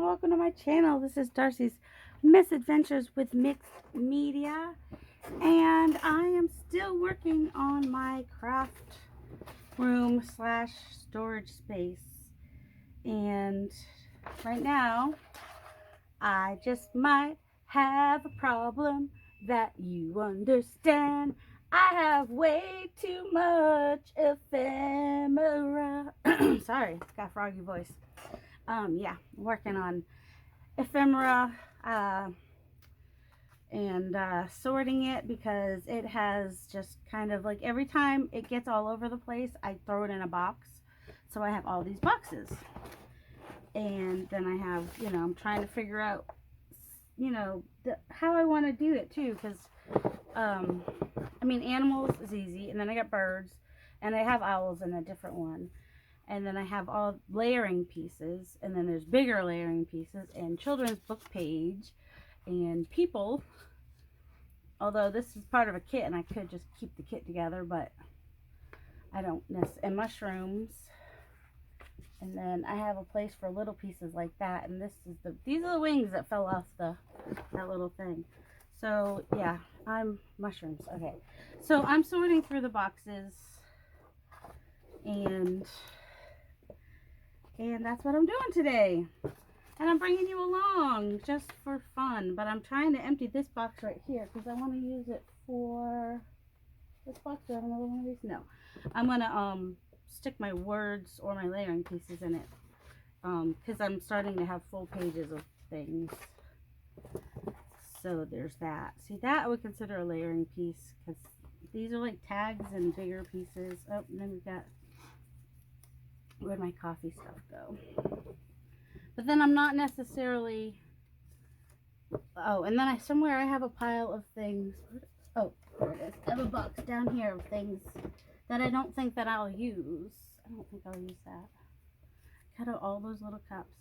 welcome to my channel. This is Darcy's Misadventures with Mixed Media, and I am still working on my craft room slash storage space. And right now I just might have a problem that you understand. I have way too much ephemera. Sorry, got a froggy voice. Yeah, working on ephemera and sorting it, because it has just kind of like, every time it gets all over the place, I throw it in a box. So I have all these boxes, and then I have, I'm trying to figure out, how I want to do it too, because I mean, animals is easy, and then I got birds, and I have owls in a different one. And then I have all layering pieces, and then there's bigger layering pieces, and children's book page, and people. Although this is part of a kit, and I could just keep the kit together, but I don't necessarily. And mushrooms. And then I have a place for little pieces like that. And these are the wings that fell off that little thing. So yeah, mushrooms. Okay, so I'm sorting through the boxes, and that's what I'm doing today. And I'm bringing you along just for fun. But I'm trying to empty this box right here, because I want to use it for this box. Do I have another one of these? No. I'm going to stick my words or my layering pieces in it, because I'm starting to have full pages of things. So there's that. See, that I would consider a layering piece, because these are like tags and bigger pieces. Oh, and then we've got, where'd my coffee stuff go? But then I'm not necessarily, oh, and then somewhere I have a pile of things. Oh, there it is. I have a box down here of things that I don't think that I'll use. I don't think I'll use that. Cut out all those little cups.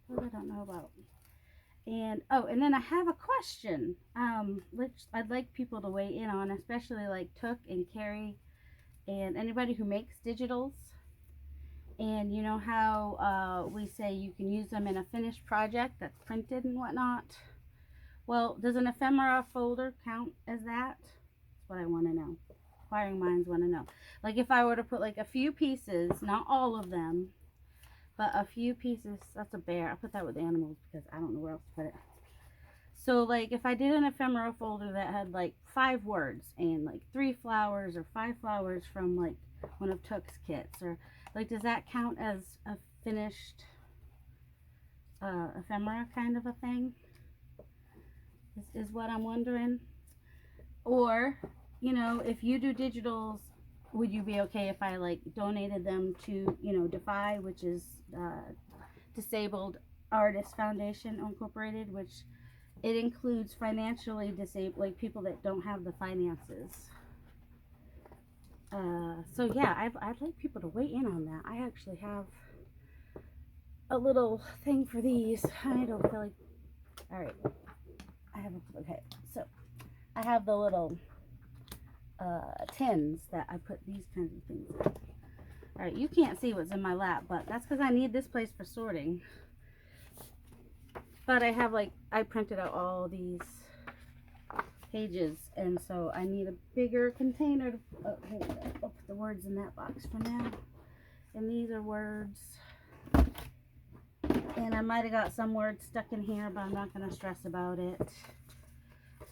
What I don't know about. And, oh, and then I have a question, which I'd like people to weigh in on, especially like Took and Carrie and anybody who makes digitals. And you know how we say you can use them in a finished project that's printed and whatnot? Well, does an ephemera folder count as that? That's what I want to know. Inquiring minds want to know. Like, if I were to put like a few pieces, not all of them, but a few pieces. That's a bear. I put that with animals because I don't know where else to put it. So like, if I did an ephemera folder that had like 5 words and like 3 flowers or 5 flowers from like one of Took's kits, or like, does that count as a finished ephemera kind of a thing? This is what I'm wondering. Or, if you do digitals, would you be okay if I like donated them to, Defy, which is Disabled Artists Foundation Incorporated, which it includes financially disabled, like people that don't have the finances. So yeah, I'd like people to weigh in on that. I actually have a little thing for these. I don't feel like, all right, okay, so I have the little tins that I put these kinds of things in. All right, you can't see what's in my lap, but that's because I need this place for sorting. But I have I printed out all these pages, and so I need a bigger container to, oh, here we go. I'll put the words in that box for now. And these are words, and I might have got some words stuck in here, but I'm not going to stress about it.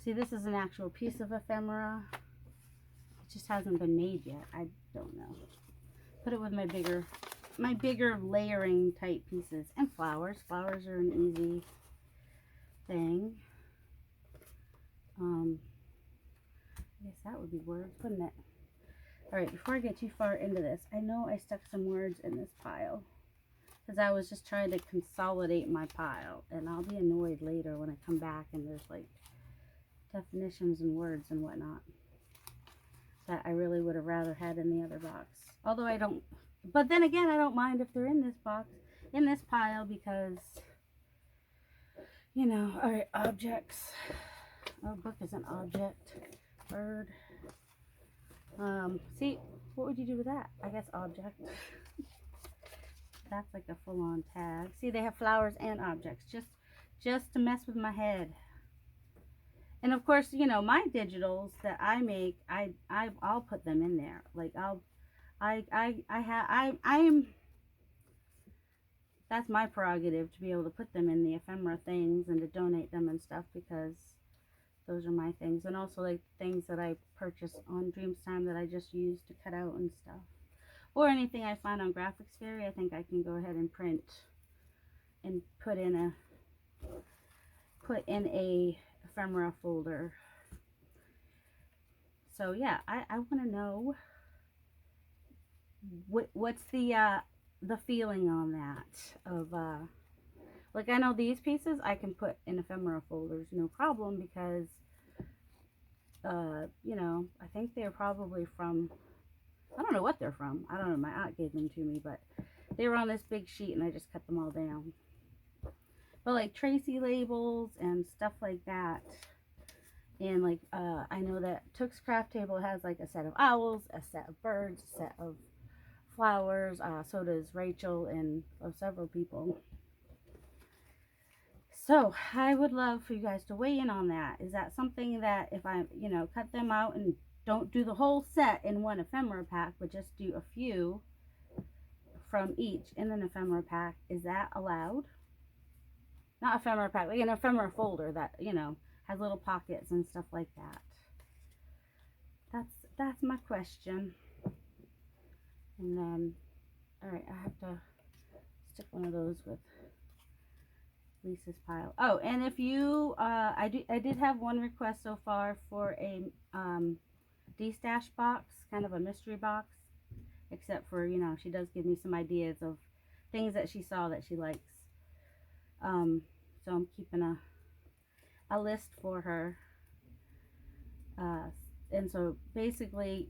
See, this is an actual piece of ephemera. It just hasn't been made yet. I don't know. Put it with my bigger layering type pieces. And flowers are an easy thing. I guess that would be words, wouldn't it? Alright, before I get too far into this, I know I stuck some words in this pile, because I was just trying to consolidate my pile, and I'll be annoyed later when I come back and there's like definitions and words and whatnot that I really would have rather had in the other box. Although I don't, but then again, I don't mind if they're in this box, in this pile, because, alright, objects. Oh, book is an object. Bird. See, what would you do with that? I guess object. That's like a full-on tag. See, they have flowers and objects just to mess with my head. And of course, you know, my digitals that I make, I'll put them in there. Like I'm that's my prerogative to be able to put them in the ephemera things and to donate them and stuff, because those are my things. And also like things that I purchase on Dreams Time that I just use to cut out and stuff. Or anything I find on Graphics Fairy, I think I can go ahead and print and put in a ephemera folder. So yeah, I want to know what's the feeling on that of like, I know these pieces I can put in ephemera folders no problem, because you know, I think they're probably from, I don't know what they're from. I don't know, my aunt gave them to me, but they were on this big sheet and I just cut them all down. But like Tracy labels and stuff like that. And like, I know that Took's Craft Table has like a set of owls, a set of birds, a set of flowers. So does Rachel and several people. So I would love for you guys to weigh in on that. Is that something that if I, you know, cut them out and don't do the whole set in one ephemera pack, but just do a few from each in an ephemera pack, is that allowed? Not ephemera pack, like an ephemera folder that, you know, has little pockets and stuff like that. That's my question. And then, all right, I have to stick one of those with Lisa's pile. Oh, and if you, I did have one request so far for a de-stash box, kind of a mystery box, except for, you know, she does give me some ideas of things that she saw that she likes. So I'm keeping a list for her. And so basically,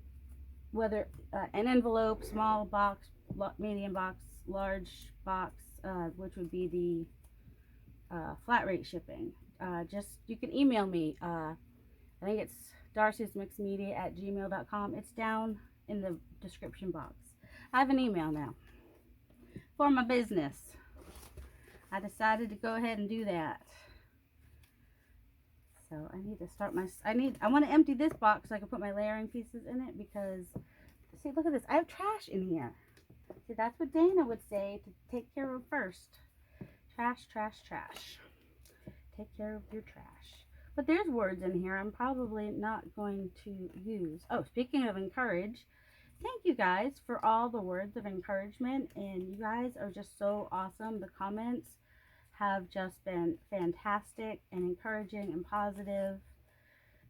whether an envelope, small box, medium box, large box, which would be the flat rate shipping, just, you can email me. I think it's darcysmixedmedia@gmail.com. It's down in the description box. I have an email now for my business. I decided to go ahead and do that. So I need to start I want to empty this box so I can put my layering pieces in it, because see, look at this, I have trash in here. See, that's what Dana would say to take care of first. Trash, trash, trash. Take care of your trash. But there's words in here I'm probably not going to use. Oh, speaking of encourage, thank you guys for all the words of encouragement, and you guys are just so awesome. The comments have just been fantastic and encouraging and positive.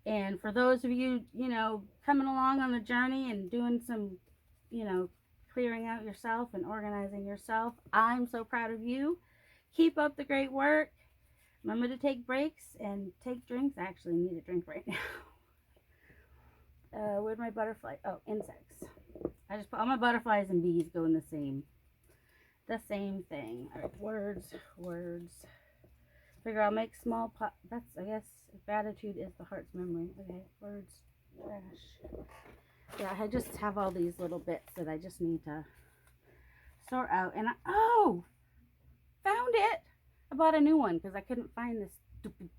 And for those of you, you know, coming along on the journey and doing some, you know, clearing out yourself and organizing yourself, I'm so proud of you. Keep up the great work. Remember to take breaks and take drinks. I actually need a drink right now. Where'd my butterfly? Oh, insects. I just put all my butterflies and bees go in the same thing. All right, words. Figure I'll make small pot. That's, I guess, gratitude is the heart's memory. Okay, words, trash. Yeah, I just have all these little bits that I just need to sort out. And oh, found it. I bought a new one because I couldn't find this stupid.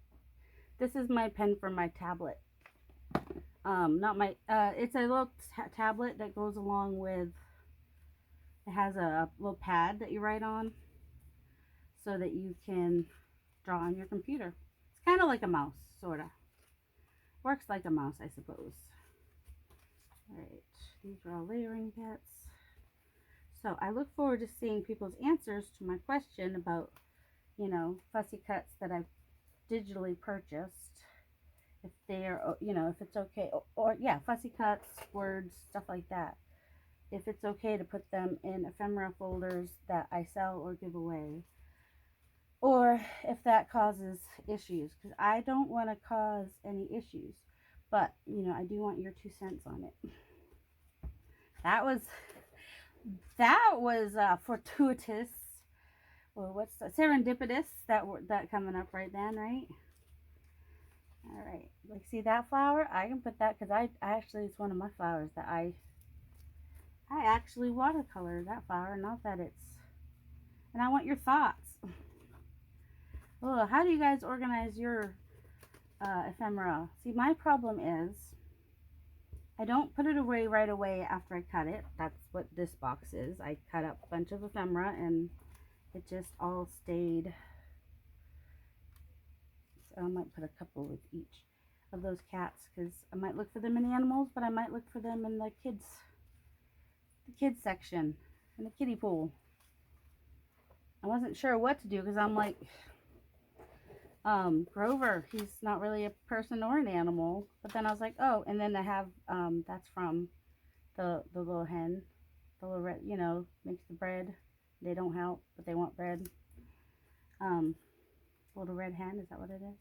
This is my pen for my tablet. Not my. It's a little tablet that goes along with. It has a little pad that you write on so that you can draw on your computer. It's kind of like a mouse, sort of. Works like a mouse, I suppose. Alright, these are all layering bits. So I look forward to seeing people's answers to my question about, you know, fussy cuts that I've digitally purchased. If they're, you know, if it's okay. Or yeah, fussy cuts, words, stuff like that. If it's okay to put them in ephemera folders that I sell or give away, or if that causes issues, because I don't want to cause any issues, but you know, I do want your 2 cents on it. That was fortuitous. Well, what's that? Serendipitous, that coming up right then, right? All right, like, see that flower? I can put that because I actually, it's one of my flowers that I actually watercolor that flower. Not that it's And I want your thoughts. Oh, how do you guys organize your ephemera? See, my problem is I don't put it away right away after I cut it. That's what this box is. I cut up a bunch of ephemera and it just all stayed. So I might put a couple with each of those cats because I might look for them in the animals, but I might look for them in the kids section, in the kiddie pool. I wasn't sure what to do because I'm like, Grover, he's not really a person or an animal. But then I was like, oh, and then I have, that's from the little hen, the little red, you know, makes the bread. They don't help, but they want bread. Little red hen, is that what it is?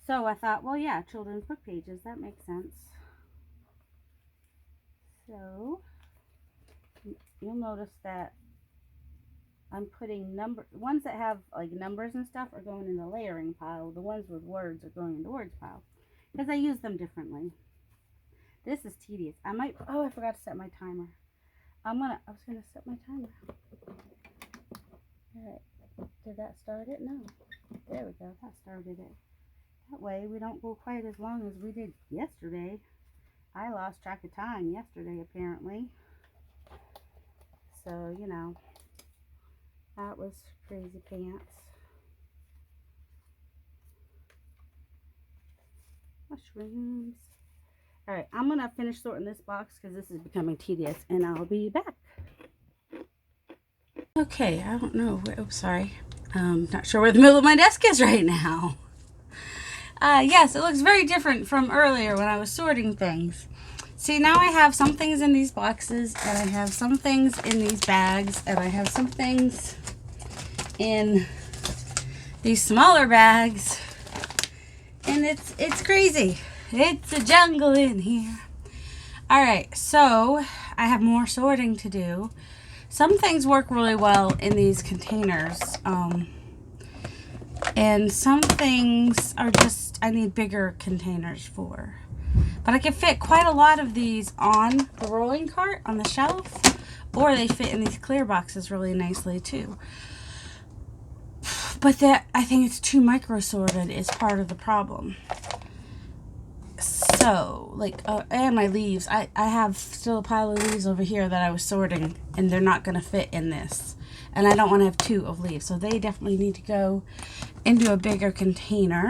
So I thought, well, yeah, children's book pages, that makes sense. So you'll notice that I'm putting ones that have like numbers and stuff are going in the layering pile. The ones with words are going in the words pile because I use them differently. This is tedious. I forgot to set my timer. I was gonna set my timer. All right, did that start it? No. There we go, that started it. That way we don't go quite as long as we did yesterday. I lost track of time yesterday apparently. So, you know, that was crazy pants. Mushrooms. Alright, I'm going to finish sorting this box because this is becoming tedious and I'll be back. Okay, I don't know. Oh, sorry. Not sure where the middle of my desk is right now. Yes, it looks very different from earlier when I was sorting things. See, now I have some things in these boxes, and I have some things in these bags, and I have some things in these smaller bags, and it's crazy. It's a jungle in here. Alright, so I have more sorting to do. Some things work really well in these containers, and some things are just, I need bigger containers for. But I can fit quite a lot of these on the rolling cart on the shelf, or they fit in these clear boxes really nicely too. But I think it's too micro sorted is part of the problem. So, like, and my leaves, I have still a pile of leaves over here that I was sorting, and they're not going to fit in this. And I don't want to have two of leaves, so they definitely need to go into a bigger container.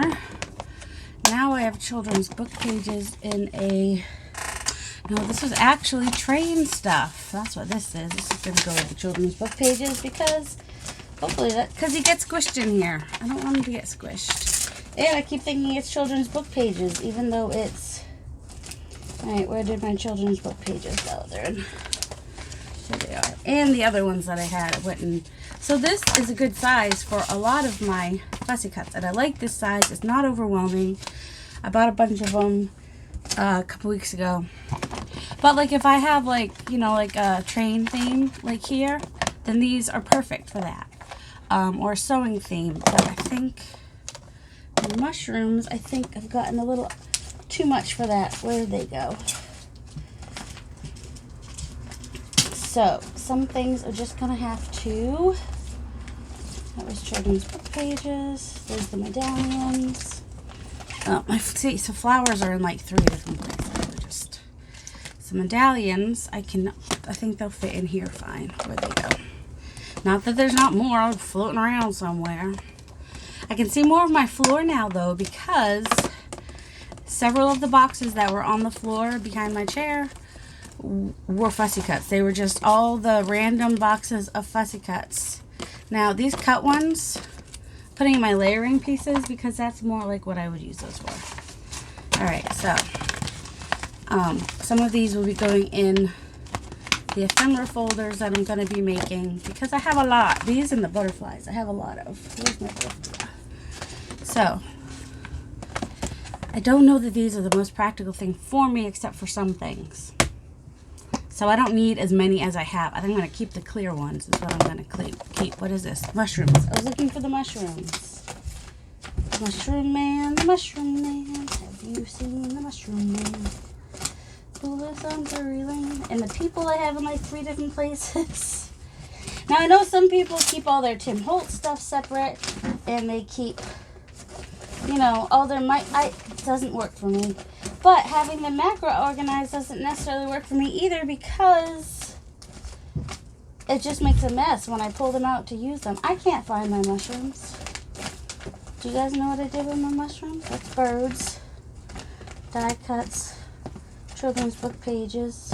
Now I have children's book pages in a, no, this is actually train stuff. That's what this is. This is going to go with the children's book pages because hopefully because he gets squished in here. I don't want him to get squished. And I keep thinking it's children's book pages even though it's, alright, where did my children's book pages go? They're in, here they are. And the other ones that I had went in. So this is a good size for a lot of my fussy cuts. And I like this size. It's not overwhelming. I bought a bunch of them a couple weeks ago. But like if I have like, you know, like a train theme like here, then these are perfect for that. Or a sewing theme. But I think the mushrooms, I think I've gotten a little too much for that. Where did they go? So, some things are just going to have to, that was children's book pages, there's the medallions. Oh, see, so flowers are in like 3 different places. Just some medallions, I think they'll fit in here fine. Where'd they go? Not that there's not more floating around somewhere. I can see more of my floor now though because several of the boxes that were on the floor behind my chair were fussy cuts. They were just all the random boxes of fussy cuts. Now these cut ones, putting in my layering pieces because that's more like what I would use those for. Alright, so some of these will be going in the ephemera folders that I'm going to be making because I have a lot. These and the butterflies I have a lot of. Where's my butterfly? So I don't know that these are the most practical thing for me except for some things. So I don't need as many as I have. I think I'm going to keep the clear ones. Is what I'm going to keep. What is this? Mushrooms. I was looking for the mushrooms. Mushroom man, the mushroom man. Have you seen the mushroom man? Clueless on Drury Lane. And the people I have in like 3 different places. Now I know some people keep all their Tim Holtz stuff separate, and they keep, you know, all their it doesn't work for me. But having them macro organized doesn't necessarily work for me either, because it just makes a mess when I pull them out to use them. I can't find my mushrooms. Do you guys know what I did with my mushrooms? That's birds, die cuts, children's book pages.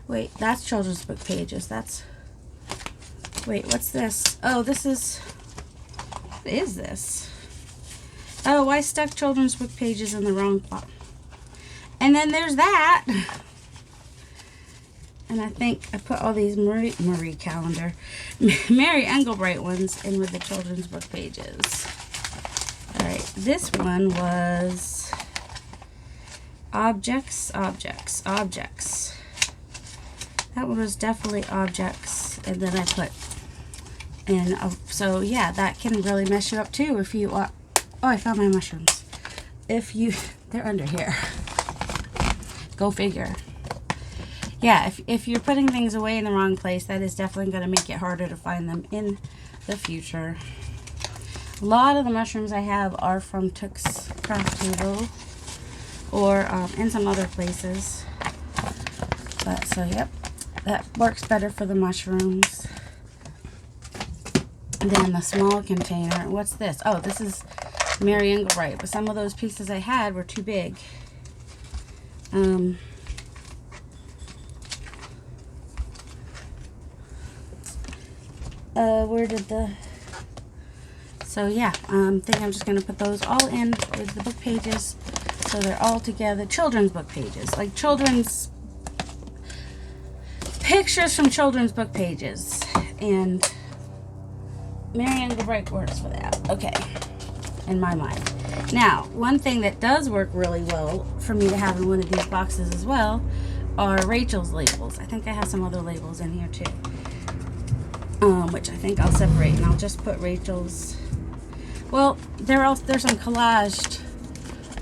Wait, that's children's book pages. Wait, what's this? Oh, this is... What is this? Oh, I stuck children's book pages in the wrong spot. And then there's that. And I think I put all these Mary Engelbright ones in with the children's book pages. Alright, this one was objects. That one was definitely objects. And then I put in, so yeah, that can really mess you up too if you are, oh, I found my mushrooms. They're under here. Go figure. Yeah, if you're putting things away in the wrong place, that is definitely going to make it harder to find them in the future. A lot of the mushrooms I have are from Took's Craft Table or in some other places. But so, yep, that works better for the mushrooms than the small container. What's this? Oh, this is Mary Engelbright, but some of those pieces I had were too big. So yeah, I think I'm just going to put those all in with the book pages, so they're all together. Children's book pages, like children's pictures from children's book pages, and Mary Engelbright works for that. Okay, in my mind. Now, one thing that does work really well for me to have in one of these boxes as well are Rachel's labels. I think I have some other labels in here too, which I think I'll separate, and I'll just put Rachel's. Well, there's some collaged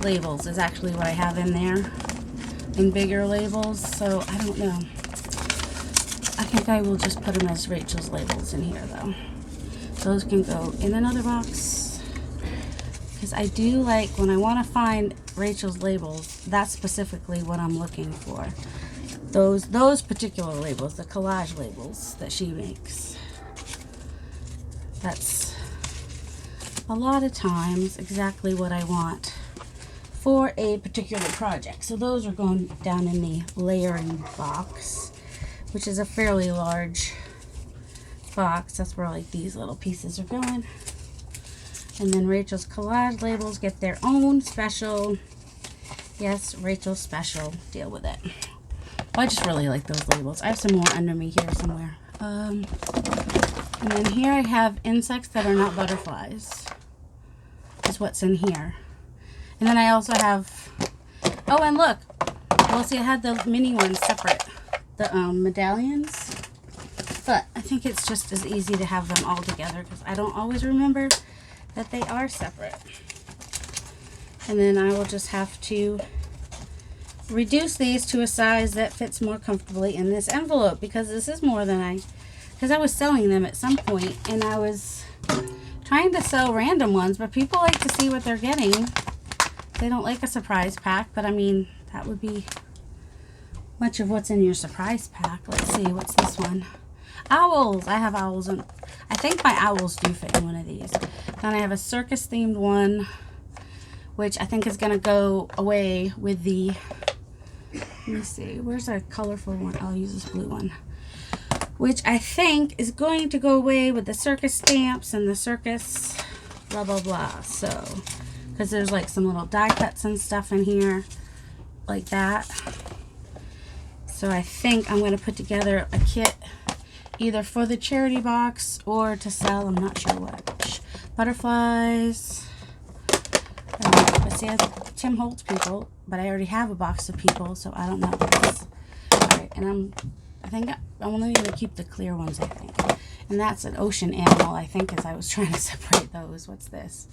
labels is actually what I have in there, in bigger labels, so I don't know. I think I will just put them as Rachel's labels in here though. Those can go in another box, because I do like, when I want to find Rachel's labels, that's specifically what I'm looking for. Those particular labels, the collage labels that she makes. That's a lot of times exactly what I want for a particular project. So those are going down in the layering box, which is a fairly large box. That's where like these little pieces are going. And then Rachel's collage labels get their own special, yes, Rachel's special, deal with it. Well, I just really like those labels. I have some more under me here somewhere. And then here I have insects that are not butterflies. Is what's in here. And then I also have, oh, and look. Well, see, I had the mini ones separate. The medallions. But I think it's just as easy to have them all together, because I don't always remember that they are separate. And then I will just have to reduce these to a size that fits more comfortably in this envelope, because this is more than because I was selling them at some point, and I was trying to sell random ones, but people like to see what they're getting. They don't like a surprise pack, but I mean, that would be much of what's in your surprise pack. Let's see, what's this one? Owls. I have owls, and I think my owls do fit in one of these. Then I have a circus themed one, which I think is going to go away with the, let me see, where's a colorful one? I'll use this blue one, which I think is going to go away with the circus stamps and the circus blah blah blah. So, because there's like some little die cuts and stuff in here like that. So I think I'm going to put together a kit either for the charity box or to sell, I'm not sure which. Butterflies. Let's see, I have Tim Holtz people, but I already have a box of people, so I don't know this. Alright, and I think I'm only going to keep the clear ones, I think. And that's an ocean animal, I think, as I was trying to separate those. What's this?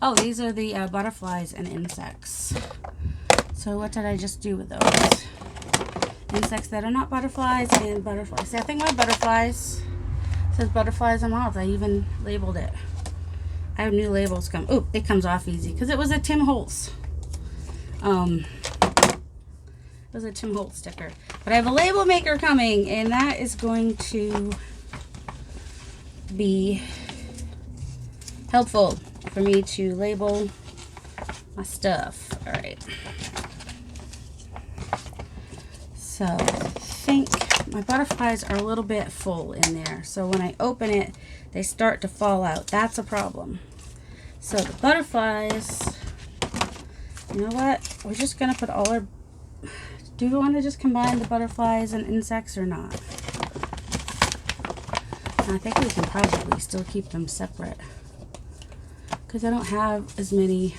Oh, these are the butterflies and insects. So what did I just do with those? Insects that are not butterflies and butterflies. See, I think my butterflies, it says butterflies and moths. I even labeled it. I have new labels come. Oh, it comes off easy because it was a Tim Holtz. It was a Tim Holtz sticker. But I have a label maker coming, and that is going to be helpful for me to label my stuff. All right. So I think my butterflies are a little bit full in there. So when I open it, they start to fall out. That's a problem. So the butterflies, you know what? We're just going to put all our... Do we want to just combine the butterflies and insects or not? I think we can probably still keep them separate, because I don't have as many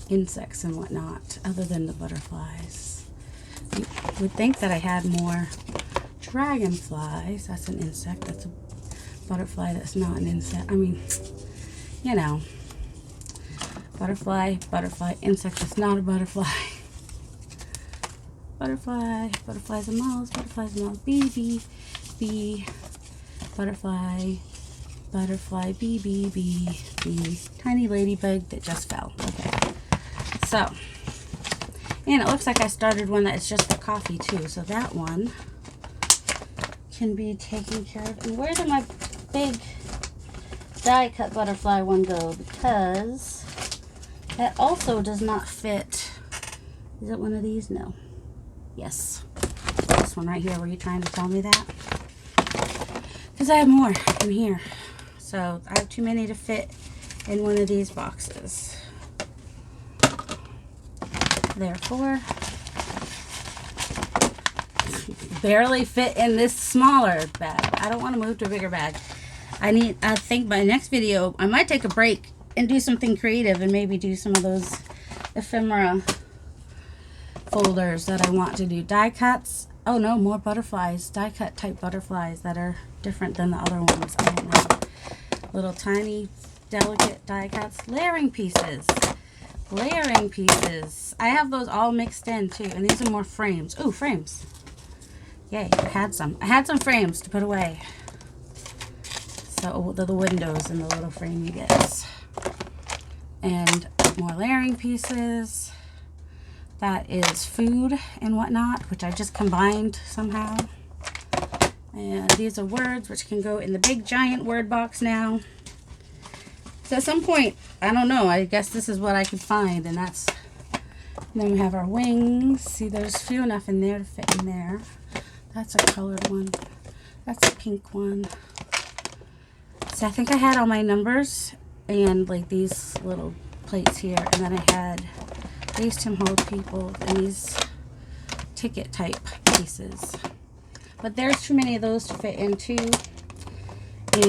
insects and whatnot other than the butterflies. You would think that I had more dragonflies. That's an insect. That's a butterfly. That's not an insect. I mean, you know, butterfly, insect that's not a butterfly. Butterfly, butterflies and moths, bee, butterfly, bee. Tiny ladybug that just fell. Okay. So, and it looks like I started one that's just for coffee too. So that one can be taken care of. And where did my big die cut butterfly one go? Because that also does not fit. Is it one of these? No. Yes. This one right here. Were you trying to tell me that? Because I have more in here. So I have too many to fit in one of these boxes. Therefore, barely fit in this smaller bag. I don't want to move to a bigger bag. I think my next video, I might take a break and do something creative and maybe do some of those ephemera folders that I want to do. Die cuts. Oh no, more butterflies. Die cut type butterflies that are different than the other ones. I don't know. Little tiny, delicate die cuts. Layering pieces. I have those all mixed in too. And these are more frames. Ooh, frames. Yay, I had some frames to put away. So the windows and the little framey bits. And more layering pieces. That is food and whatnot, which I just combined somehow. And these are words, which can go in the big giant word box now. So at some point, I don't know, I guess this is what I could find, and that's... And then we have our wings. See, there's few enough in there to fit in there. That's a colored one. That's a pink one. So I think I had all my numbers and like these little plates here, and then I had these Tim Holtz people and these ticket type pieces. But there's too many of those to fit in too.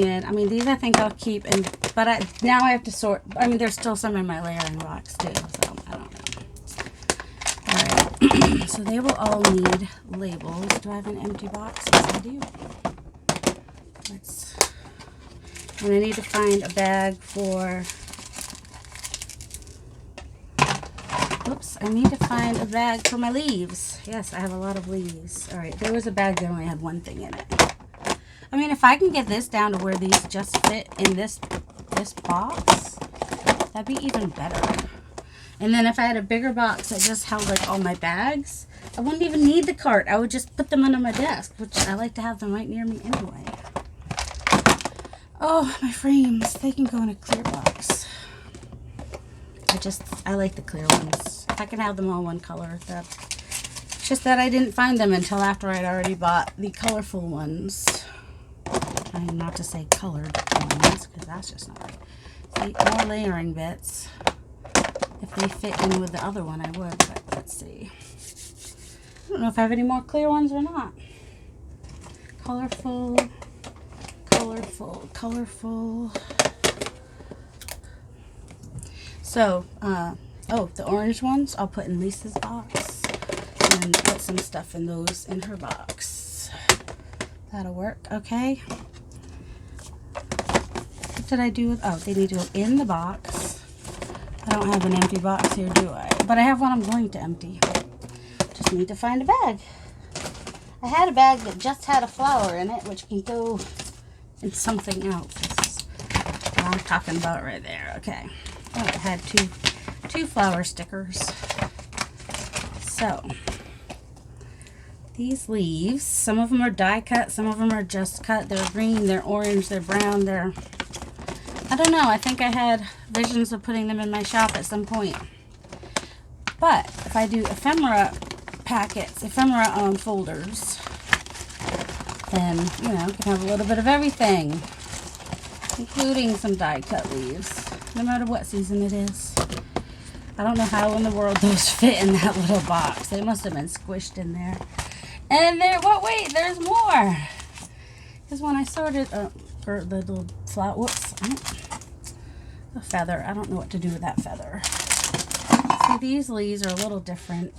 And I mean, these I think I'll keep, but now I have to sort. I mean, there's still some in my layering box too, so I don't know. Alright, so they will all need labels. Do I have an empty box? Yes, I do. And I need to find a bag for... Oops, I need to find a bag for my leaves. Yes, I have a lot of leaves. Alright, there was a bag that only had one thing in it. I mean, if I can get this down to where these just fit in this box, that'd be even better. And then if I had a bigger box that just held like all my bags, I wouldn't even need the cart. I would just put them under my desk, which I like to have them right near me anyway. Oh, my frames. They can go in a clear box. I like the clear ones. If I can have them all one color, it's just that I didn't find them until after I'd already bought the colorful ones. Trying not to say colored ones, because that's just not right. See, more layering bits. If they fit in with the other one, I would, but let's see. I don't know if I have any more clear ones or not. Colorful, colorful, colorful. So, oh, the orange ones I'll put in Lisa's box, and then put some stuff in those in her box. That'll work, okay? What did I do with, oh, they need to go in the box. I don't have an empty box here, do I? But I have one I'm going to empty. Just need to find a bag. I had a bag that just had a flower in it, which can go in something else. This is what I'm talking about right there. Okay. Oh, it had two flower stickers. So, these leaves, some of them are die cut, some of them are just cut. They're green, they're orange, they're brown, they're... I don't know. I think I had visions of putting them in my shop at some point. But if I do ephemera packets, ephemera folders, then, you know, you can have a little bit of everything, including some die cut leaves, no matter what season it is. I don't know how in the world those fit in that little box. They must have been squished in there. And there, well, wait, there's more. Because when I sorted for the little flower, whoops, a feather. I don't know what to do with that feather. See, these leaves are a little different.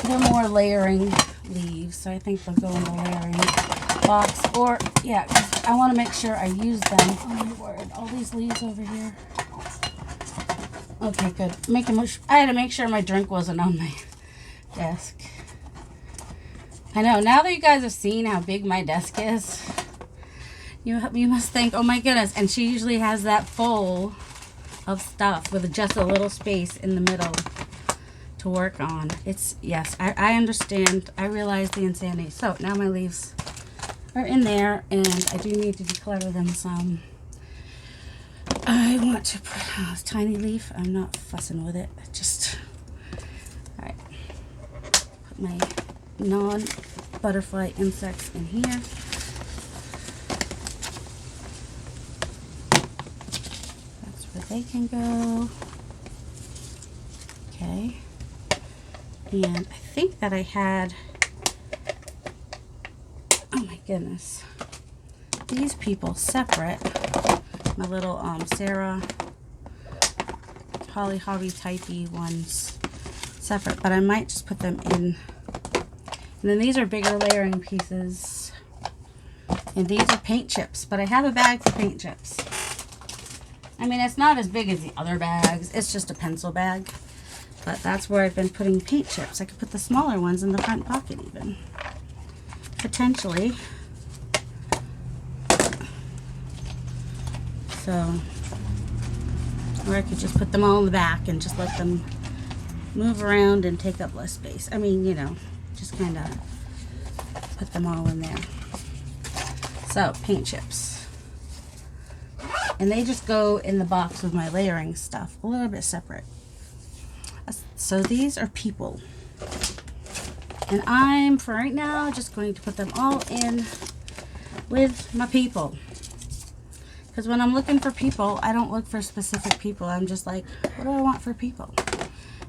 They're more layering leaves, so I think they'll go in the layering box. Or, yeah, because I want to make sure I use them. Oh my word, all these leaves over here. Okay, good. I had to make sure my drink wasn't on my desk. I know, now that you guys have seen how big my desk is, you must think, oh my goodness, and she usually has that full of stuff with just a little space in the middle to work on. It's, yes, I understand. I realize the insanity. So now my leaves are in there, and I do need to declutter them some. I want to put a tiny leaf. I'm not fussing with it. Just, all right, put my non-butterfly insects in here. That's where they can go. Okay. And I think that I had, oh my goodness, these people separate. My little Sarah Holly Hobby typey ones separate, but I might just put them in. And then these are bigger layering pieces, and these are paint chips, but I have a bag for paint chips. I mean, it's not as big as the other bags, it's just a pencil bag, but that's where I've been putting paint chips. I could put the smaller ones in the front pocket even, potentially. So, or I could just put them all in the back and just let them move around and take up less space. I mean, you know, just kind of put them all in there. So, paint chips. And they just go in the box with my layering stuff, a little bit separate. So these are people. And I'm, for right now, just going to put them all in with my people. Because when I'm looking for people, I don't look for specific people. I'm just like, what do I want for people?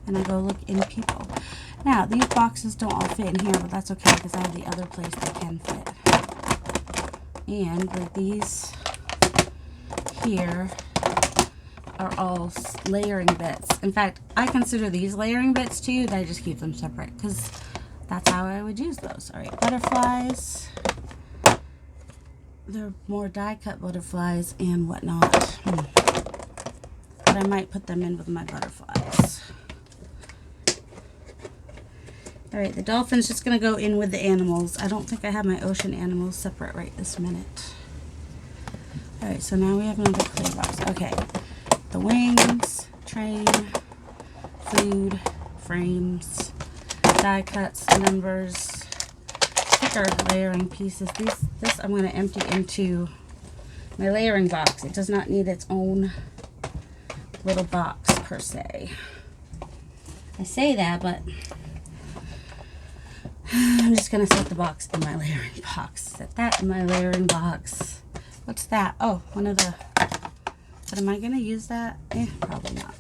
And I go look in people. Now, these boxes don't all fit in here, but that's okay because I have the other place they can fit. And like these here are all layering bits. In fact, I consider these layering bits too. I just keep them separate because that's how I would use those. All right, butterflies. They're more die-cut butterflies and whatnot. But I might put them in with my butterflies. Alright, the dolphin's just going to go in with the animals. I don't think I have my ocean animals separate right this minute. Alright, so now we have another clay box. Okay, the wings, train, food, frames, die cuts, numbers, thicker layering pieces. This I'm going to empty into my layering box. It does not need its own little box per se. I say that, but I'm just going to set the box in my layering box. Set that in my layering box. What's that? Oh, one of the... But am I going to use that? Probably not.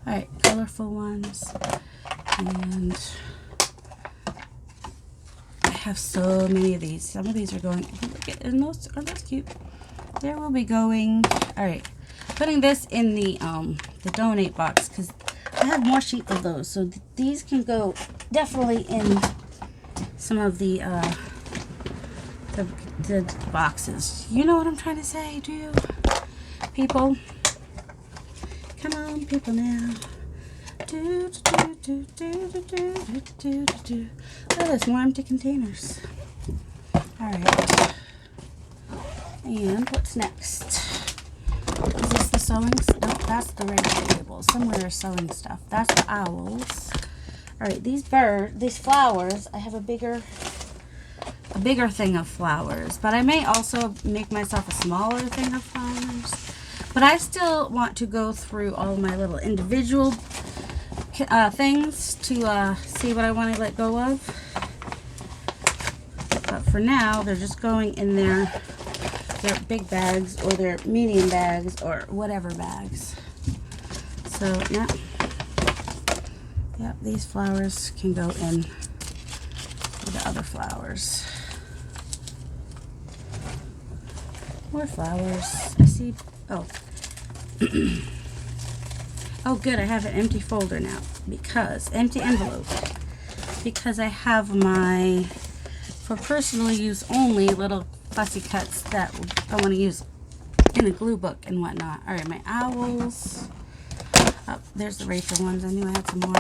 Alright, colorful ones. And I have so many of these. Some of these are going... Look at, and those, are those cute? There will be going... Alright, putting this in the donate box because I have more sheets of those. So these can go definitely in some of the boxes. You know what I'm trying to say, do you? People. Come on, people now. Do, do, do, do, do, do, do, do, do. Oh, there's more empty containers. Alright. And what's next? Is this the sewing stuff? No, that's the regular labels. Somewhere there's sewing stuff. That's the owls. Alright, these flowers, I have a bigger thing of flowers. But I may also make myself a smaller thing of flowers. But I still want to go through all my little individual things to see what I want to let go of. But for now, they're just going in their big bags or their medium bags or whatever bags. So, yeah. Yep, these flowers can go in with the other flowers. More flowers. I see. Oh. Oh, good. I have an empty folder now empty envelope. Because I have my, for personal use only, little fussy cuts that I want to use in a glue book and whatnot. All right, my owls. Oh, there's the Rachel ones. I knew I had some more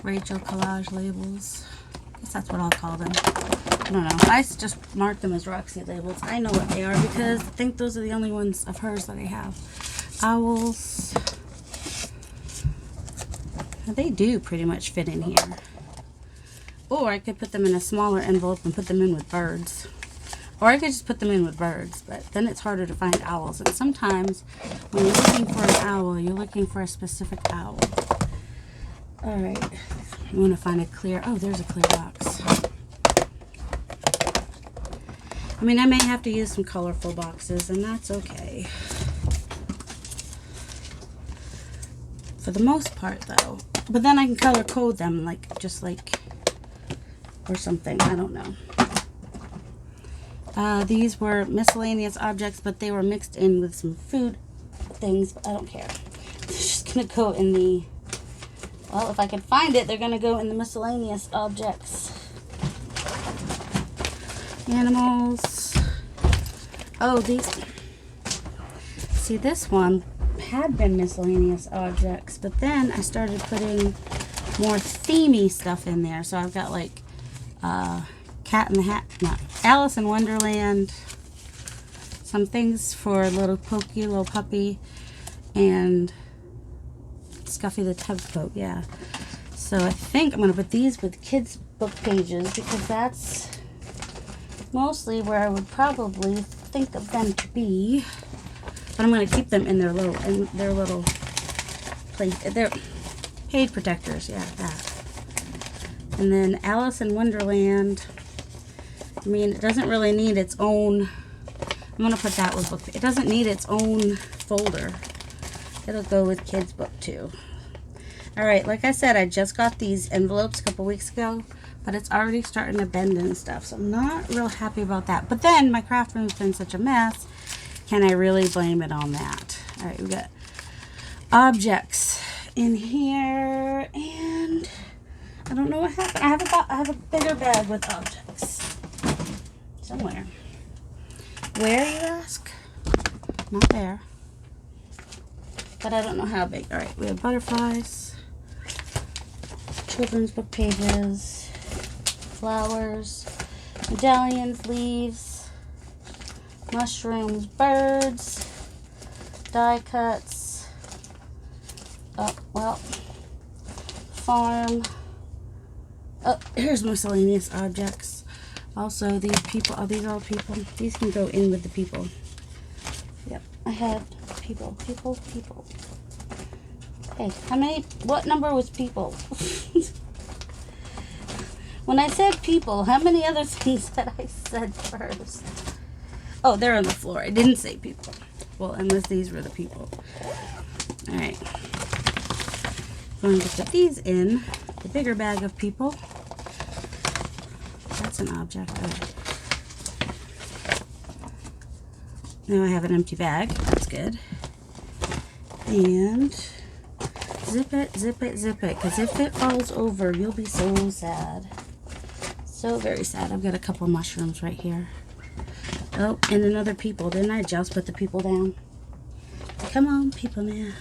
Rachel collage labels. I guess that's what I'll call them. I don't know. I just mark them as Roxy labels. I know what they are because I think those are the only ones of hers that I have. Owls. Now, they do pretty much fit in here. Or I could put them in a smaller envelope and put them in with birds. Or I could just put them in with birds, but then it's harder to find owls. And sometimes when you're looking for an owl, you're looking for a specific owl. Alright, you want to find a clear, oh, there's a clear box. I mean, I may have to use some colorful boxes, and that's okay. For the most part, though. But then I can color code them, or something, I don't know. These were miscellaneous objects, but they were mixed in with some food things, but I don't care. They're just going to go in the, well, if I can find it, they're going to go in the miscellaneous objects. Animals. Oh, these, see, this one had been miscellaneous objects, but then I started putting more themey stuff in there. So I've got like Cat in the Hat, no, Alice in Wonderland, some things for little Pokey, little puppy, and Scuffy the Tugboat, yeah. So I think I'm going to put these with kids' book pages because that's mostly where I would probably think of them to be. But I'm going to keep them in their little place, their page protectors, yeah, that. And then Alice in Wonderland. I mean, it doesn't really need its own, I'm going to put that with book. It doesn't need its own folder. It'll go with kids' book too. Alright, like I said, I just got these envelopes a couple weeks ago, but it's already starting to bend and stuff, so I'm not real happy about that. But then, my craft room's been such a mess, can I really blame it on that? Alright, we got objects in here, and I don't know what happened. I have a bigger bag with objects. Somewhere. Where, you ask? Not there. But I don't know how big. Alright, we have butterflies, children's book pages, flowers, medallions, leaves, mushrooms, birds, die cuts, farm. Oh, here's miscellaneous objects. Also, these people, are these all people? These can go in with the people. Yep, I had people. Hey, what number was people? When I said people, how many other things had I said first? Oh, they're on the floor. I didn't say people. Well, unless these were the people. Alright. Going to put these in the bigger bag of people. That's an object. Right. Now I have an empty bag. That's good. And zip it, zip it, zip it. Because if it falls over, you'll be so sad. So very sad. I've got a couple mushrooms right here. Oh, and another people. Didn't I just put the people down? Come on, people now.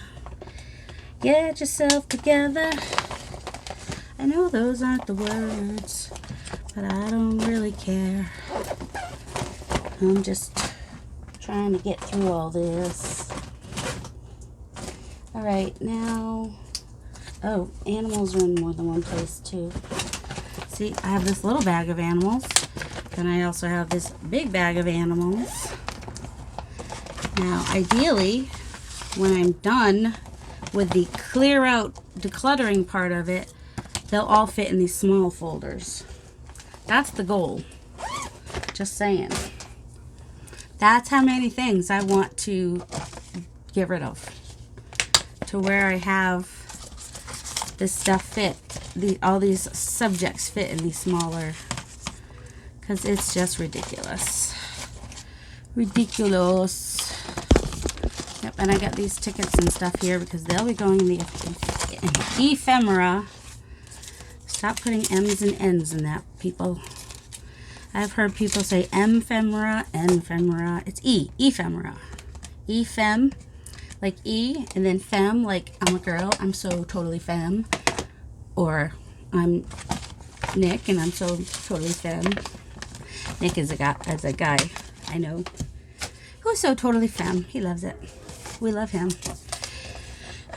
Get yourself together. I know those aren't the words, but I don't really care. I'm just trying to get through all this. Alright, now... Oh, animals are in more than one place too. See, I have this little bag of animals. Then I also have this big bag of animals. Now, ideally, when I'm done with the clear out decluttering part of it, they'll all fit in these small folders. That's the goal. Just saying. That's how many things I want to get rid of. To where I have this stuff fit. All these subjects fit in these smaller. Because it's just ridiculous. Ridiculous. Yep, and I got these tickets and stuff here because they'll be going in the ephemera. Stop putting M's and N's in that, people. I've heard people say ephemera, ephemera. It's ephemera. Ephem, like E, and then femme, like I'm a girl. I'm so totally femme. Or I'm Nick, and I'm so totally femme. Nick is a guy I know who's so totally femme. He loves it. We love him.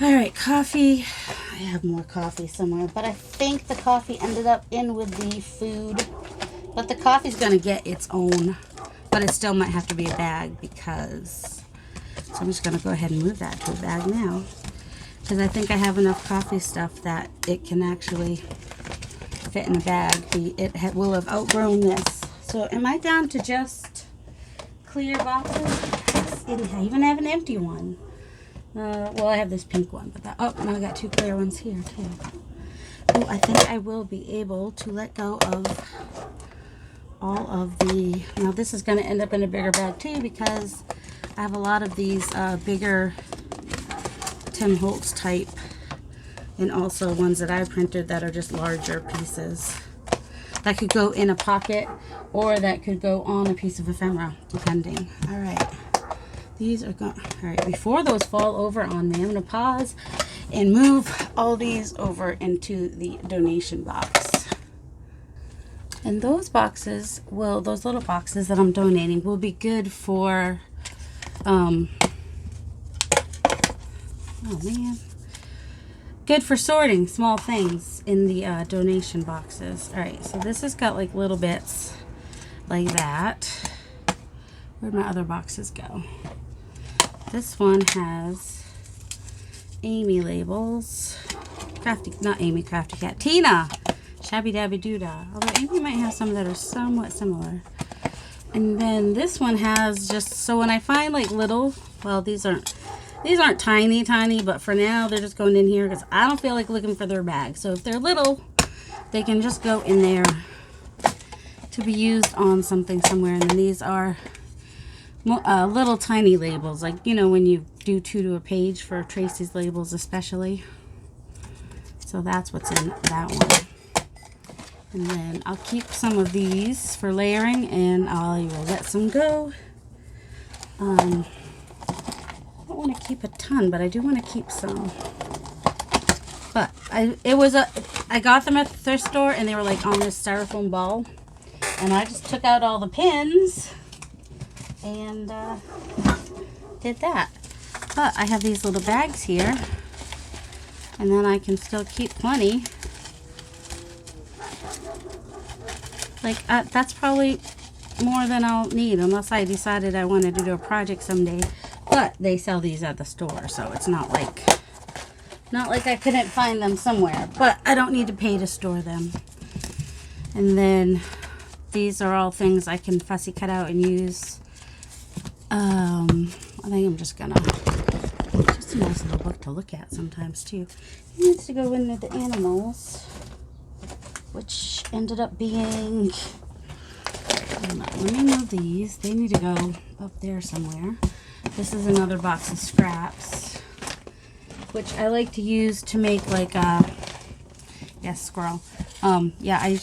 Alright, coffee. I have more coffee somewhere, but I think the coffee ended up in with the food. But the coffee's going to get its own, but it still might have to be a bag because... So I'm just going to go ahead and move that to a bag now. Because I think I have enough coffee stuff that it can actually fit in a bag. It will have outgrown this. So am I down to just clear boxes? I even have an empty one. Well, I have this pink one, but that, oh, now I got two clear ones here too. Oh, I think I will be able to let go of all of the, now this is going to end up in a bigger bag too because I have a lot of these bigger Tim Holtz type and also ones that I printed that are just larger pieces that could go in a pocket or that could go on a piece of ephemera, depending. All right. These are going, all right, before those fall over on me, I'm going to pause and move all these over into the donation box. And those boxes will, those little boxes that I'm donating will be good for, oh man, good for sorting small things in the donation boxes. All right, so this has got like little bits like that. Where'd my other boxes go? This one has Amy labels. Crafty, not Amy, Crafty Cat. Tina! Shabby Dabby Doodah. Although Amy might have some that are somewhat similar. And then this one has just, so when I find like little, well, these aren't tiny, but for now they're just going in here because I don't feel like looking for their bag. So if they're little, they can just go in there to be used on something somewhere. And then these are little tiny labels, like, you know, when you do 2 to a page for Tracy's labels especially. So that's what's in that one. And then I'll keep some of these for layering and I will let some go. I don't want to keep a ton, but I do want to keep some. But I got them at the thrift store and they were like on this styrofoam ball. And I just took out all the pins and did that. But I have these little bags here and then I can still keep plenty. Like that's probably more than I'll need unless I decided I wanted to do a project someday. But they sell these at the store, so it's not like I couldn't find them somewhere. But I don't need to pay to store them. And then these are all things I can fussy cut out and use. I think I'm just gonna, just a nice little book to look at sometimes too. It needs to go in with the animals, which ended up being, let me move these. They need to go up there somewhere. This is another box of scraps, which I like to use to make like a, yes, squirrel. Yeah, I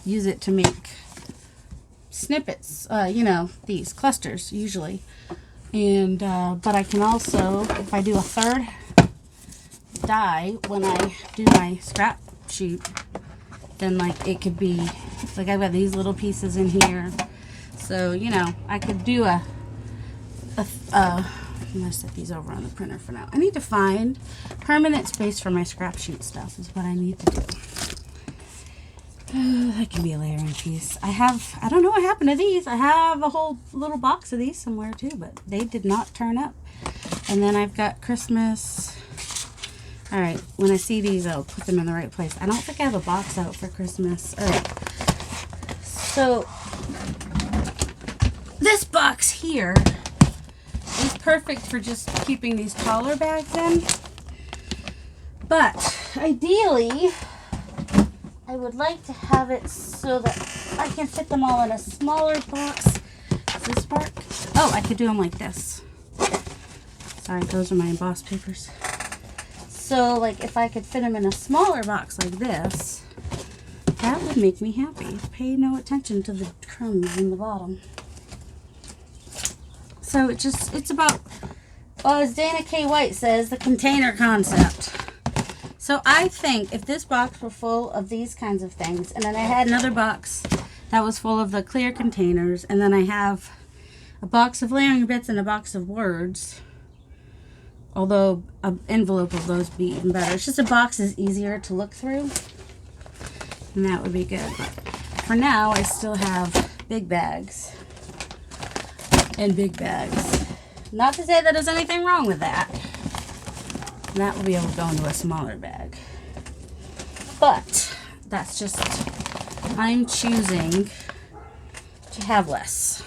use it to make snippets, you know, these clusters usually. And, but I can also, if I do a third die when I do my scrap shoot, then like it could be like I've got these little pieces in here, so you know I could do I'm gonna set these over on the printer for now. I need to find permanent space for my scrap shoot stuff is what I need to do. That can be a layering piece. I don't know what happened to these. I have a whole little box of these somewhere too, but they did not turn up. And then I've got Christmas. All right, when I see these, I'll put them in the right place. I don't think I have a box out for Christmas. All right, so this box here is perfect for just keeping these taller bags in. But ideally, I would like to have it so that I can fit them all in a smaller box. Does this work? Oh, I could do them like this. Sorry, those are my embossed papers. So, like, if I could fit them in a smaller box like this, that would make me happy. Pay no attention to the crumbs in the bottom. So it's about, well, as Dana K. White says, the container concept. So I think if this box were full of these kinds of things, and then I had another box that was full of the clear containers, and then I have a box of layering bits and a box of words, although an envelope of those would be even better. It's just a box is easier to look through, and that would be good. But for now, I still have big bags and big bags. Not to say that there's anything wrong with that. That will be able to go into a smaller bag. But that's just, I'm choosing to have less,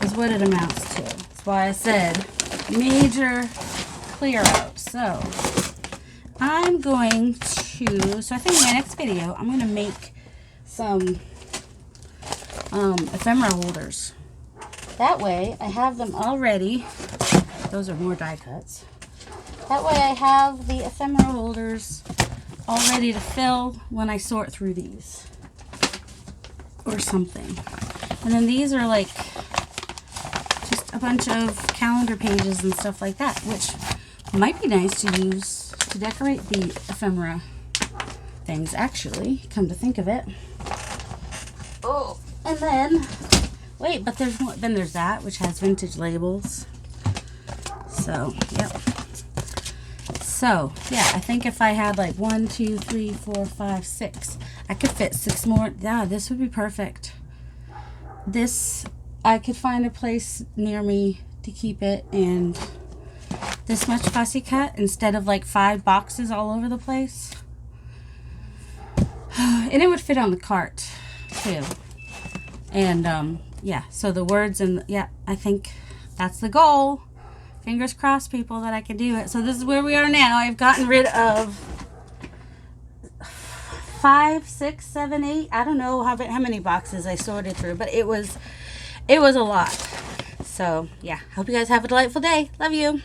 is what it amounts to. That's why I said major clear out. So I'm going to, so I think in my next video, I'm going to make some ephemera holders. That way I have them all ready. Those are more die cuts. That way I have the ephemera holders all ready to fill when I sort through these. Or something. And then these are like just a bunch of calendar pages and stuff like that, which might be nice to use to decorate the ephemera things, actually, come to think of it. Oh, and then, wait, but there's more, then there's that, which has vintage labels. So, yep. So, yeah, I think if I had like 1, 2, 3, 4, 5, 6, I could fit 6 more. Yeah, this would be perfect. This, I could find a place near me to keep it, and this much fussy cut instead of like 5 boxes all over the place. And it would fit on the cart too. And yeah, so the words and yeah, I think that's the goal. Fingers crossed, people, that I can do it. So this is where we are now. I've gotten rid of 5, 6, 7, 8. I don't know how many boxes I sorted through, but it was a lot. So yeah, hope you guys have a delightful day. Love you.